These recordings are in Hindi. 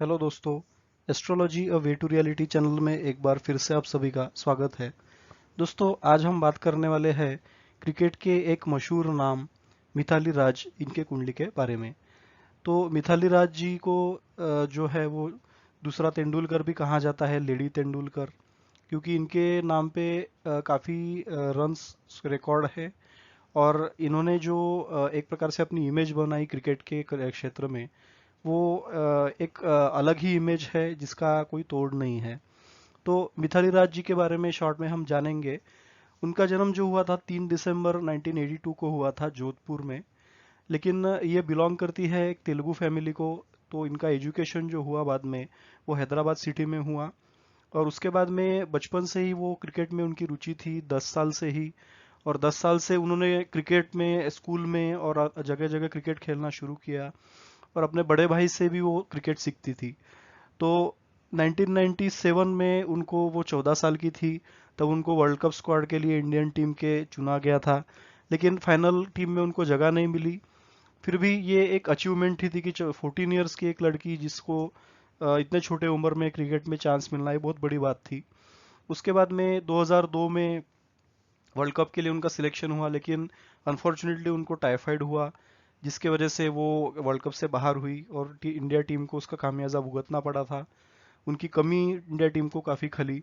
हेलो दोस्तों। Astrology a way to reality channel में एक बार फिर से आप सभी का स्वागत है। दोस्तों, आज हम बात करने वाले हैं क्रिकेट के एक मशहूर नाम मिथाली राज इनके कुंडली के बारे में। तो मिथाली राज जी को जो है वो दूसरा तेंदुलकर भी कहा जाता है, लेडी तेंदुलकर, क्योंकि इनके नाम पे काफ़ी रन्स रिकॉर्ड है। और इन्होंने जो एक प्रकार से अपनी इमेज बनाई क्रिकेट के क्षेत्र में, वो एक अलग ही इमेज है जिसका कोई तोड़ नहीं है। तो मिथाली राज जी के बारे में शॉर्ट में हम जानेंगे। उनका जन्म जो हुआ था 3 दिसंबर 1982 को हुआ था जोधपुर में। लेकिन ये बिलोंग करती है एक तेलुगु फैमिली को। तो इनका एजुकेशन जो हुआ बाद में वो हैदराबाद सिटी में हुआ। और उसके बाद में बचपन से ही वो क्रिकेट में उनकी रुचि थी, 10 साल से ही। और 10 साल से उन्होंने क्रिकेट में स्कूल में और जगह जगह क्रिकेट खेलना शुरू किया। और अपने बड़े भाई से भी वो क्रिकेट सीखती थी। तो 1997 में उनको, वो 14 साल की थी, तब उनको वर्ल्ड कप स्क्वाड के लिए इंडियन टीम के चुना गया था। लेकिन फाइनल टीम में उनको जगह नहीं मिली। फिर भी ये एक अचीवमेंट ही थी कि 14 इयर्स की एक लड़की जिसको इतने छोटे उम्र में क्रिकेट में चांस मिलना, ये बहुत बड़ी बात थी। उसके बाद में 2002 में वर्ल्ड कप के लिए उनका सिलेक्शन हुआ, लेकिन अनफॉर्चुनेटली उनको टाइफाइड हुआ, जिसके वजह से वो वर्ल्ड कप से बाहर हुई और इंडिया टीम को उसका खामियाजा भुगतना पड़ा था। उनकी कमी इंडिया टीम को काफ़ी खली।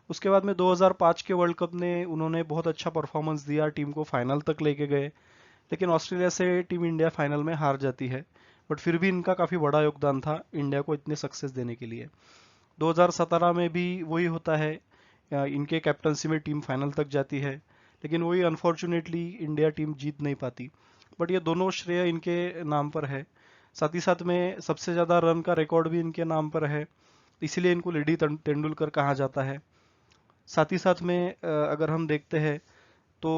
उसके बाद में 2005 के वर्ल्ड कप ने उन्होंने बहुत अच्छा परफॉर्मेंस दिया, टीम को फाइनल तक लेके गए। लेकिन ऑस्ट्रेलिया से टीम इंडिया फाइनल में हार जाती है। बट फिर भी इनका काफ़ी बड़ा योगदान था इंडिया को इतने सक्सेस देने के लिए। 2017 में भी वही होता है, इनके कैप्टनसी में टीम फाइनल तक जाती है। लेकिन वही अनफॉर्चुनेटली इंडिया टीम जीत नहीं पाती। बट ये दोनों श्रेय इनके नाम पर है। साथ ही साथ में सबसे ज़्यादा रन का रिकॉर्ड भी इनके नाम पर है, इसीलिए इनको लेडी तेंदुलकर कहा जाता है। साथ ही साथ में अगर हम देखते हैं तो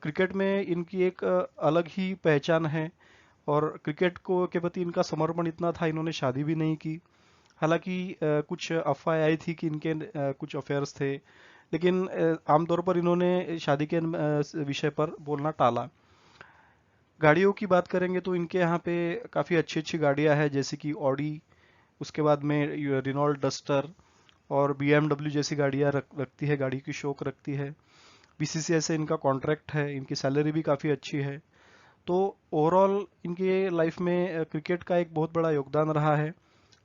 क्रिकेट में इनकी एक अलग ही पहचान है। और क्रिकेट को के प्रति इनका समर्पण इतना था, इन्होंने शादी भी नहीं की। हालांकि कुछ अफवाहें आई थी कि इनके कुछ अफेयर्स थे। लेकिन आमतौर पर इन्होंने शादी के विषय पर बोलना टाला। गाड़ियों की बात करेंगे तो इनके यहाँ पे काफ़ी अच्छी अच्छी गाड़ियाँ हैं, जैसे कि ऑडी, उसके बाद में रिनॉल्ट डस्टर और बीएमडब्ल्यू जैसी गाड़ियाँ रखती है, गाड़ी की शौक रखती है। बीसीसीआई से इनका कॉन्ट्रैक्ट है, इनकी सैलरी भी काफ़ी अच्छी है। तो ओवरऑल इनके लाइफ में क्रिकेट का एक बहुत बड़ा योगदान रहा है,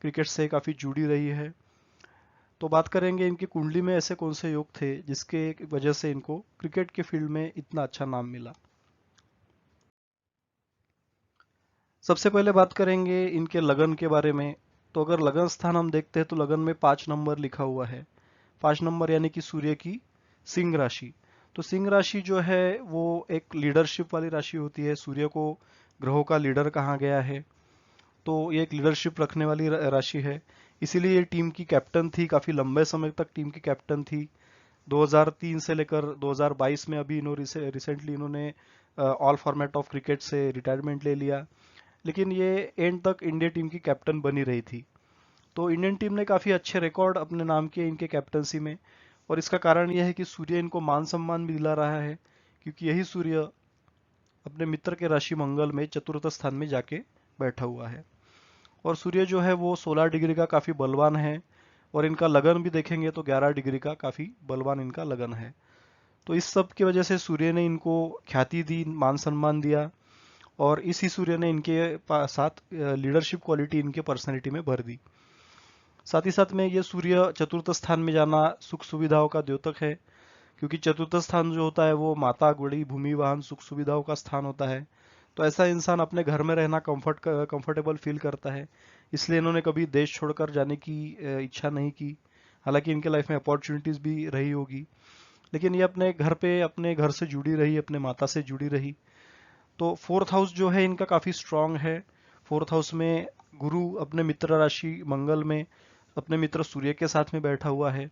क्रिकेट से काफ़ी जुड़ी रही है। तो बात करेंगे इनकी कुंडली में ऐसे कौन से योग थे जिसके वजह से इनको क्रिकेट के फील्ड में इतना अच्छा नाम मिला। सबसे पहले बात करेंगे इनके लगन के बारे में। तो अगर लगन स्थान हम देखते हैं तो लगन में 5 नंबर लिखा हुआ है। 5 नंबर यानी कि सूर्य की सिंह राशि। तो सिंह राशि जो है वो एक लीडरशिप वाली राशि होती है। सूर्य को ग्रहों का लीडर कहा गया है। तो ये एक लीडरशिप रखने वाली राशि है। इसीलिए ये टीम की कैप्टन थी, काफी लंबे समय तक टीम की कैप्टन थी। 2003 से लेकर 2022 में, अभी इन्होंने रिसेंटली इन्होंने ऑल फॉर्मेट ऑफ क्रिकेट से रिटायरमेंट ले लिया। लेकिन ये एंड तक इंडिया टीम की कैप्टन बनी रही थी। तो इंडियन टीम ने काफी अच्छे रिकॉर्ड अपने नाम किए इनके कैप्टनसी में। और इसका कारण यह है कि सूर्य इनको मान सम्मान भी दिला रहा है, क्योंकि यही सूर्य अपने मित्र के राशि मंगल में चतुर्थ स्थान में जाके बैठा हुआ है। और सूर्य जो है वो 16 डिग्री का काफी बलवान है। और इनका लगन भी देखेंगे तो 11 डिग्री का काफी बलवान इनका लगन है। तो इस सब की वजह से सूर्य ने इनको ख्याति दी, मान सम्मान दिया। और इसी सूर्य ने इनके साथ लीडरशिप क्वालिटी इनके पर्सनैलिटी में भर दी। साथ ही साथ में ये सूर्य चतुर्थ स्थान में जाना सुख सुविधाओं का द्योतक है, क्योंकि चतुर्थ स्थान जो होता है वो माता, गुड़ी, भूमि, वाहन, सुख सुविधाओं का स्थान होता है। तो ऐसा इंसान अपने घर में रहना कंफर्टेबल फील करता है। इसलिए इन्होंने कभी देश छोड़कर जाने की इच्छा नहीं की। हालांकि इनके लाइफ में अपॉर्चुनिटीज भी रही होगी, लेकिन ये अपने घर पे, अपने घर से जुड़ी रही, अपने माता से जुड़ी रही। तो फोर्थ हाउस जो है इनका काफी स्ट्रांग है। फोर्थ हाउस में गुरु अपने मित्र राशि मंगल में अपने मित्र सूर्य के साथ में बैठा हुआ है।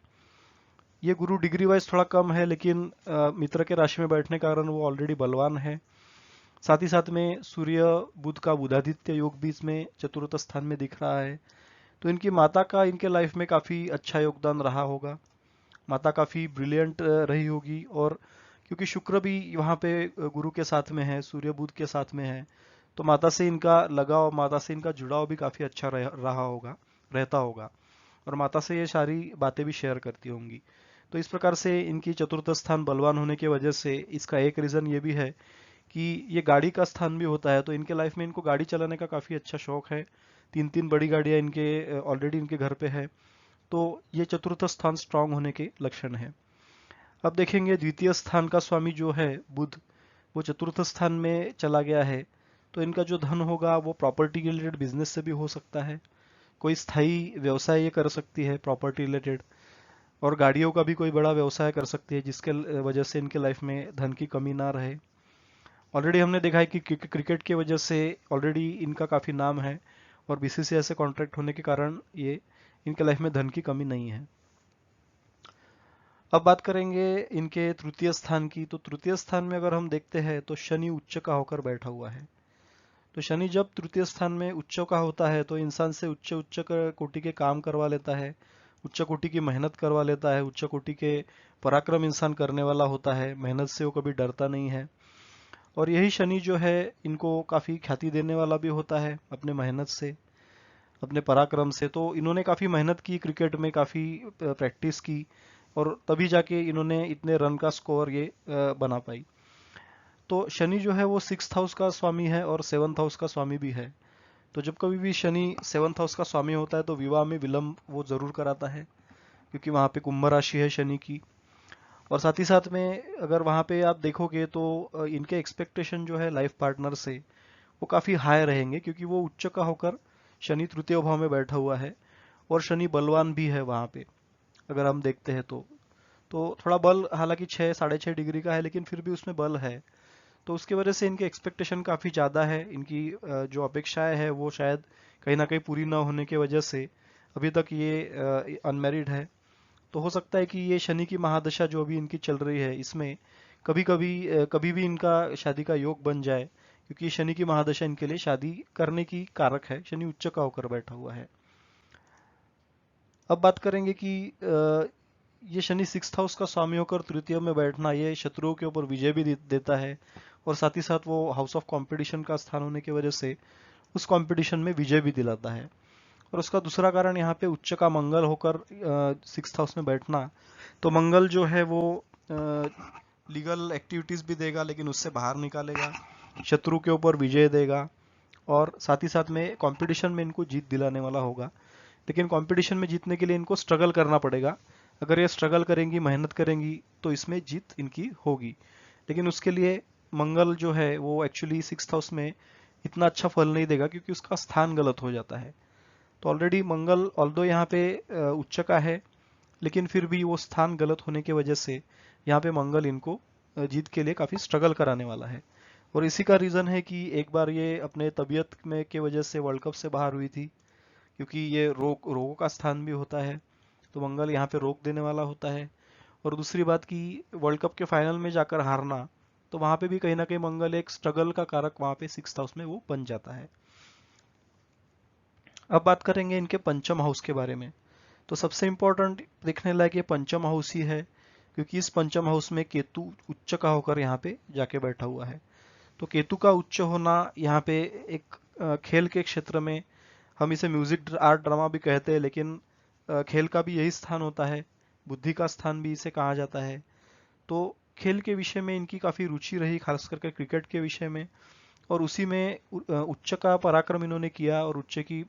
ये गुरु डिग्री वाइज थोड़ा कम है, लेकिन मित्र के राशि में बैठने के कारण वो ऑलरेडी बलवान है। साथ ही साथ में सूर्य बुध का बुधादित्य योग भी इसमें चतुर्थ स्थान में दिख रहा है। तो इनकी माता का इनके लाइफ में काफी अच्छा योगदान रहा होगा। माता काफी ब्रिलियंट रही होगी। और क्योंकि शुक्र भी वहाँ पे गुरु के साथ में है, सूर्य बुध के साथ में है, तो माता से इनका लगाव, माता से इनका जुड़ाव भी काफी अच्छा रहा होगा। रहता होगा और माता से ये सारी बातें भी शेयर करती होंगी। तो इस प्रकार से इनकी चतुर्थ स्थान बलवान होने की वजह से इसका एक रीज़न ये भी है कि ये गाड़ी का स्थान भी होता है, तो इनके लाइफ में इनको गाड़ी चलाने का काफ़ी अच्छा शौक है। तीन तीन बड़ी गाड़ियाँ इनके ऑलरेडी इनके घर पे है। तो ये चतुर्थ स्थान स्ट्रांग होने के लक्षण है। अब देखेंगे द्वितीय स्थान का स्वामी जो है बुध, वो चतुर्थ स्थान में चला गया है। तो इनका जो धन होगा वो प्रॉपर्टी रिलेटेड बिजनेस से भी हो सकता है, कोई स्थायी व्यवसाय ये कर सकती है प्रॉपर्टी रिलेटेड, और गाड़ियों का भी कोई बड़ा व्यवसाय कर सकती है जिसके वजह से इनके लाइफ में धन की कमी ना रहे। ऑलरेडी हमने देखा है कि क्रिकेट की वजह से ऑलरेडी इनका काफ़ी नाम है और बीसीसीआई से कॉन्ट्रैक्ट होने के कारण ये इनके लाइफ में धन की कमी नहीं है। अब बात करेंगे इनके तृतीय स्थान की। तो तृतीय स्थान में अगर हम देखते हैं तो शनि उच्च का होकर बैठा हुआ है। तो शनि जब तृतीय स्थान में उच्च का होता है तो इंसान से उच्च उच्च कोटि के काम करवा लेता है, उच्च कोटि की मेहनत करवा लेता है, उच्च कोटि के पराक्रम इंसान करने वाला होता है, मेहनत से वो कभी डरता नहीं है। और यही शनि जो है इनको काफ़ी ख्याति देने वाला भी होता है अपने मेहनत से, अपने पराक्रम से। तो इन्होंने काफ़ी मेहनत की, क्रिकेट में काफ़ी प्रैक्टिस की और तभी जाके इन्होंने इतने रन का स्कोर ये बना पाई। तो शनि जो है वो 6th हाउस का स्वामी है और 7th हाउस का स्वामी भी है। तो जब कभी भी शनि 7th हाउस का स्वामी होता है तो विवाह में विलंब वो जरूर कराता है, क्योंकि वहाँ पे कुंभ राशि है शनि की। और साथ ही साथ में अगर वहाँ पे आप देखोगे तो इनके एक्सपेक्टेशन जो है लाइफ पार्टनर से वो काफ़ी हाई रहेंगे, क्योंकि वो उच्च का होकर शनि तृतीय भाव में बैठा हुआ है और शनि बलवान भी है वहाँ पे। अगर हम देखते हैं तो थोड़ा बल हालांकि 6 साढ़े 6 डिग्री का है, लेकिन फिर भी उसमें बल है। तो उसकी वजह से इनके एक्सपेक्टेशन काफ़ी ज़्यादा है। इनकी जो अपेक्षाएं है वो शायद कहीं ना कहीं पूरी ना होने की वजह से अभी तक ये अनमैरिड है। तो हो सकता है कि ये शनि की महादशा जो अभी इनकी चल रही है इसमें कभी कभी कभी भी इनका शादी का योग बन जाए, क्योंकि शनि की महादशा इनके लिए शादी करने की कारक है। शनि उच्च का होकर बैठा हुआ है। अब बात करेंगे कि ये शनि 6th हाउस का स्वामी होकर तृतीय में बैठना ये शत्रुओं के ऊपर विजय भी देता है और साथ ही साथ वो हाउस ऑफ कंपटीशन का स्थान होने की वजह से उस कंपटीशन में विजय भी दिलाता है। और उसका दूसरा कारण यहाँ पे उच्च का मंगल होकर 6th हाउस में बैठना। तो मंगल जो है वो लीगल एक्टिविटीज भी देगा, लेकिन उससे बाहर निकालेगा, शत्रु के ऊपर विजय देगा और साथ ही साथ में कंपटीशन में इनको जीत दिलाने वाला होगा। लेकिन कंपटीशन में जीतने के लिए इनको स्ट्रगल करना पड़ेगा। अगर ये स्ट्रगल करेंगी, मेहनत करेंगी तो इसमें जीत इनकी होगी। लेकिन उसके लिए मंगल जो है वो एक्चुअली 6th हाउस में इतना अच्छा फल नहीं देगा, क्योंकि उसका स्थान गलत हो जाता है। तो ऑलरेडी मंगल ऑल्दो यहाँ पे उच्च का है, लेकिन फिर भी वो स्थान गलत होने की वजह से यहाँ पे मंगल इनको जीत के लिए काफी स्ट्रगल कराने वाला है। और इसी का रीजन है कि एक बार ये अपने तबीयत में के वजह से वर्ल्ड कप से बाहर हुई थी, क्योंकि ये रोगों का स्थान भी होता है। तो मंगल यहाँ पे रोक देने वाला होता है। और दूसरी बात कि वर्ल्ड कप के फाइनल में जाकर हारना, तो वहां पे भी कहीं ना कहीं मंगल एक स्ट्रगल का कारक वहां पे 6th हाउस में वो बन जाता है। अब बात करेंगे इनके पंचम हाउस के बारे में। तो सबसे इम्पोर्टेंट देखने लायक ये पंचम हाउस ही है, क्योंकि इस पंचम हाउस में केतु उच्च का होकर यहाँ पे जाके बैठा हुआ है। तो केतु का उच्च होना यहाँ पे एक खेल के क्षेत्र में, हम इसे म्यूजिक आर्ट ड्रामा भी कहते हैं, लेकिन खेल का भी यही स्थान होता है, बुद्धि का स्थान भी इसे कहा जाता है। तो खेल के विषय में इनकी काफी रुचि रही, खास करके क्रिकेट के विषय में। और उसी में उच्च का पराक्रम इन्होंने किया और उच्च की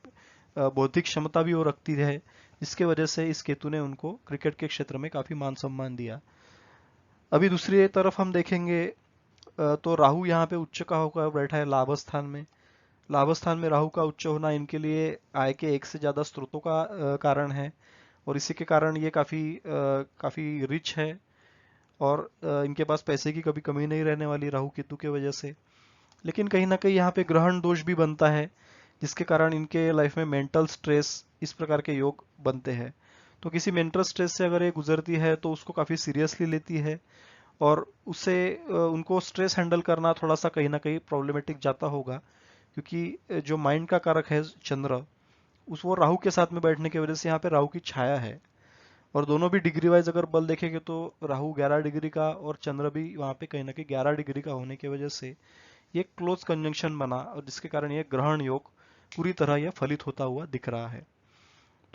बौद्धिक क्षमता भी वो रखती है, जिसके वजह से इस केतु ने उनको क्रिकेट के क्षेत्र में काफी मान सम्मान दिया। अभी दूसरी तरफ हम देखेंगे तो राहु यहाँ पे उच्च का होकर बैठा है लाभ स्थान में। लाभ स्थान में राहु का उच्च होना इनके लिए आय के एक से ज्यादा स्रोतों का कारण है और इसी के कारण ये काफी रिच है और इनके पास पैसे की कभी कमी नहीं रहने वाली राहु केतु के वजह से। लेकिन कहीं ना कहीं यहाँ पे ग्रहण दोष भी बनता है, जिसके कारण इनके लाइफ में मेंटल स्ट्रेस इस प्रकार के योग बनते हैं। तो किसी मेंटल स्ट्रेस से अगर ये गुजरती है तो उसको काफी सीरियसली लेती है और उससे उनको स्ट्रेस हैंडल करना थोड़ा सा कहीं ना कहीं प्रॉब्लमेटिक जाता होगा, क्योंकि जो माइंड का कारक है चंद्र, उस वो राहु के साथ में बैठने की वजह से यहाँ पे राहु की छाया है। और दोनों भी डिग्री वाइज अगर बल देखेंगे तो राहु 11 डिग्री का और चंद्र भी वहाँ पे कहीं ना कहीं 11 डिग्री का होने की वजह से ये क्लोज कंजंक्शन बना और जिसके कारण ये ग्रहण योग पूरी तरह यह फलित होता हुआ दिख रहा है।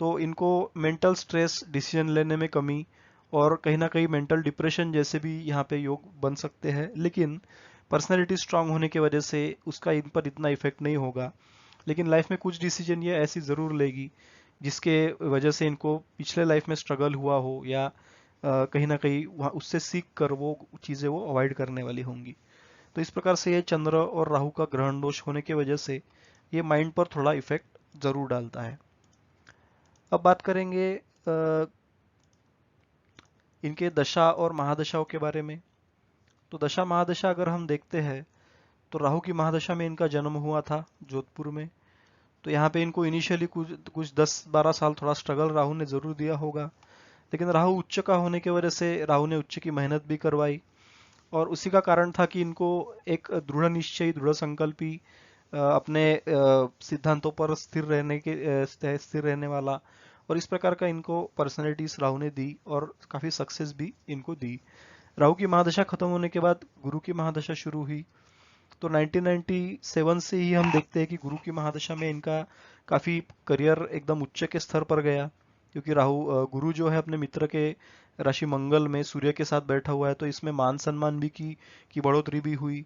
तो इनको मेंटल स्ट्रेस, डिसीजन लेने में कमी और कहीं ना कहीं मेंटल डिप्रेशन जैसे भी यहाँ पे योग बन सकते हैं। लेकिन पर्सनैलिटी स्ट्रांग होने की वजह से उसका इन पर इतना इफेक्ट नहीं होगा। लेकिन लाइफ में कुछ डिसीजन ये ऐसी ज़रूर लेगी जिसके वजह से इनको पिछले लाइफ में स्ट्रगल हुआ हो, या कहीं ना कहीं वहाँ उससे सीख कर वो चीज़ें वो अवॉइड करने वाली होंगी। तो इस प्रकार से ये चंद्र और राहु का ग्रहण दोष होने की वजह से ये माइंड पर थोड़ा इफेक्ट जरूर डालता है। अब बात करेंगे इनके दशा और महादशाओं के बारे में। तो दशा महादशा अगर हम देखते हैं तो राहु की महादशा में इनका जन्म हुआ था जोधपुर में। तो यहाँ पे इनको इनिशियली कुछ कुछ 10-12 साल थोड़ा स्ट्रगल राहु ने जरूर दिया होगा। लेकिन राहु उच्च का होने की वजह से राहु ने उच्च की मेहनत भी करवाई, और उसी का कारण था कि इनको एक दृढ़ निश्चयी, दृढ़ संकल्पी, अपने सिद्धांतों पर स्थिर रहने वाला, और इस प्रकार का इनको पर्सनैलिटीज राहु ने दी और काफी सक्सेस भी इनको दी। राहु की महादशा खत्म होने के बाद गुरु की महादशा शुरू हुई। तो 1997 से ही हम देखते हैं कि गुरु की महादशा में इनका काफी करियर एकदम उच्च के स्तर पर गया, क्योंकि गुरु जो है अपने मित्र के राशि मंगल में सूर्य के साथ बैठा हुआ है, तो इसमें मान सम्मान भी की बढ़ोतरी भी हुई।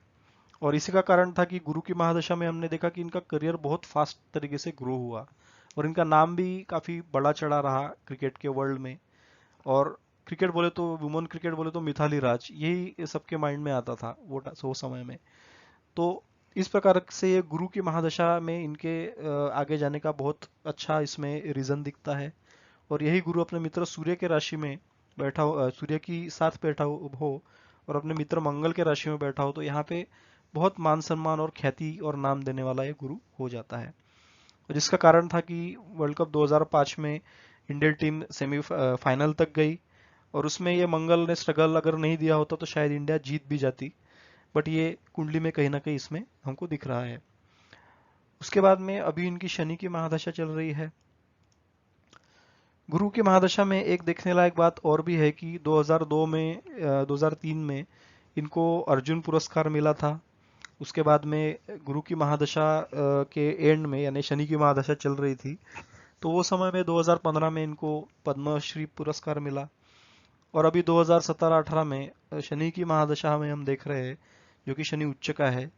और इसी का कारण था कि गुरु की महादशा में हमने देखा कि इनका करियर बहुत फास्ट तरीके से ग्रो हुआ, और इनका नाम भी काफी बड़ा चढ़ा रहा क्रिकेट के वर्ल्ड में। और क्रिकेट बोले तो, वुमेन क्रिकेट बोले तो मिथाली राज, यही सबके माइंड में आता था वो समय में। तो इस प्रकार से ये गुरु की महादशा में इनके आगे जाने का बहुत अच्छा इसमें रीजन दिखता है। और यही गुरु अपने मित्र सूर्य के राशि में सूर्य की साथ बैठा हो और अपने मित्र मंगल के राशि में बैठा हो, तो यहाँ पे बहुत मान सम्मान और ख्याति और नाम देने वाला ये गुरु हो जाता है। और जिसका कारण था कि वर्ल्ड कप 2005 में इंडियन टीम सेमीफाइनल तक गई, और उसमें ये मंगल ने स्ट्रगल अगर नहीं दिया होता तो शायद इंडिया जीत भी जाती। बट ये कुंडली में कहीं ना कहीं इसमें हमको दिख रहा है। उसके बाद में अभी इनकी शनि की महादशा चल रही है। गुरु की महादशा में एक देखने लायक बात और भी है कि 2003 में इनको अर्जुन पुरस्कार मिला था। उसके बाद में गुरु की महादशा के एंड में, यानी शनि की महादशा चल रही थी, तो वो समय में 2015 में इनको पद्मश्री पुरस्कार मिला। और अभी 2017-18 में शनि की महादशा में हम देख रहे हैं, जो कि शनि उच्च का है,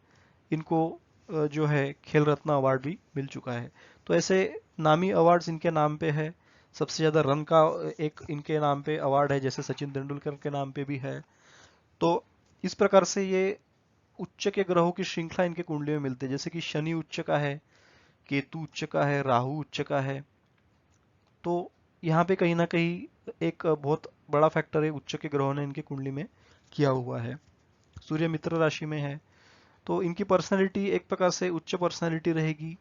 इनको जो है खेल रत्न अवार्ड भी मिल चुका है। तो ऐसे नामी अवार्ड्स इनके नाम पे है। सबसे ज्यादा रन का एक इनके नाम पे अवार्ड है, जैसे सचिन तेंदुलकर के नाम पे भी है। तो इस प्रकार से ये उच्च के ग्रहों की श्रृंखला इनके कुंडली में मिलती है, जैसे कि शनि उच्च का है, केतु उच्च का है, राहु उच्च का है। तो यहाँ पे कहीं ना कहीं एक बहुत बड़ा फैक्टर है उच्च के ग्रहों ने इनके कुंडली में किया हुआ है। सूर्य मित्र राशि में है, तो इनकी पर्सनैलिटी एक प्रकार से उच्च पर्सनैलिटी रहेगी।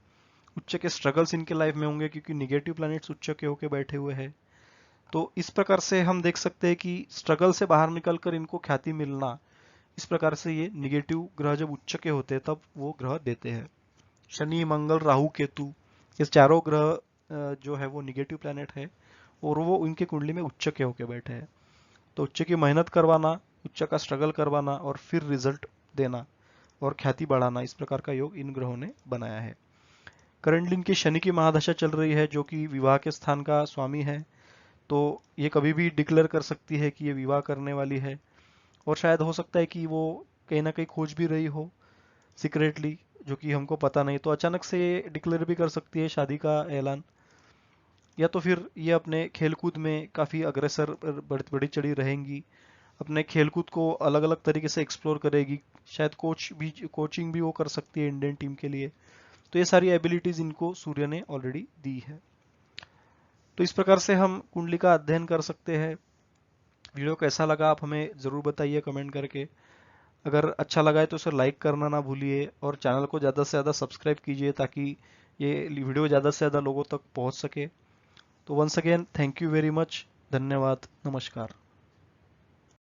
उच्च के स्ट्रगल्स इनके लाइफ में होंगे, क्योंकि निगेटिव प्लैनेट्स उच्च के होके बैठे हुए हैं। तो इस प्रकार से हम देख सकते हैं कि स्ट्रगल से बाहर निकलकर इनको ख्याति मिलना, इस प्रकार से ये निगेटिव ग्रह जब उच्च के होते हैं तब वो ग्रह देते हैं। शनि, मंगल, राहु, केतु, ये चारों ग्रह जो है वो निगेटिव प्लैनेट है, और वो उनके कुंडली में उच्च के होके बैठे हैं। तो उच्च की मेहनत करवाना, उच्च का स्ट्रगल करवाना और फिर रिजल्ट देना और ख्याति बढ़ाना, इस प्रकार का योग इन ग्रहों ने बनाया है। करंटली इनकी शनि की महादशा चल रही है, जो कि विवाह के स्थान का स्वामी है। तो ये कभी भी डिक्लेयर कर सकती है कि ये विवाह करने वाली है, और शायद हो सकता है कि वो कहीं ना कहीं खोज भी रही हो सीक्रेटली, जो कि हमको पता नहीं। तो अचानक से ये डिक्लेयर भी कर सकती है शादी का ऐलान, या तो फिर ये अपने खेलकूद में काफी अग्रसर बढ़ी चढ़ी रहेंगी, अपने खेलकूद को अलग अलग तरीके से एक्सप्लोर करेगी। शायद कोचिंग भी वो कर सकती है इंडियन टीम के लिए। तो ये सारी एबिलिटीज इनको सूर्य ने ऑलरेडी दी है। तो इस प्रकार से हम कुंडली का अध्ययन कर सकते हैं। वीडियो कैसा लगा आप हमें जरूर बताइए कमेंट करके। अगर अच्छा लगा है तो उसे लाइक करना ना भूलिए, और चैनल को ज़्यादा से ज़्यादा सब्सक्राइब कीजिए ताकि ये वीडियो ज़्यादा से ज़्यादा लोगों तक पहुंच सके। तो once again thank you very much, धन्यवाद, नमस्कार।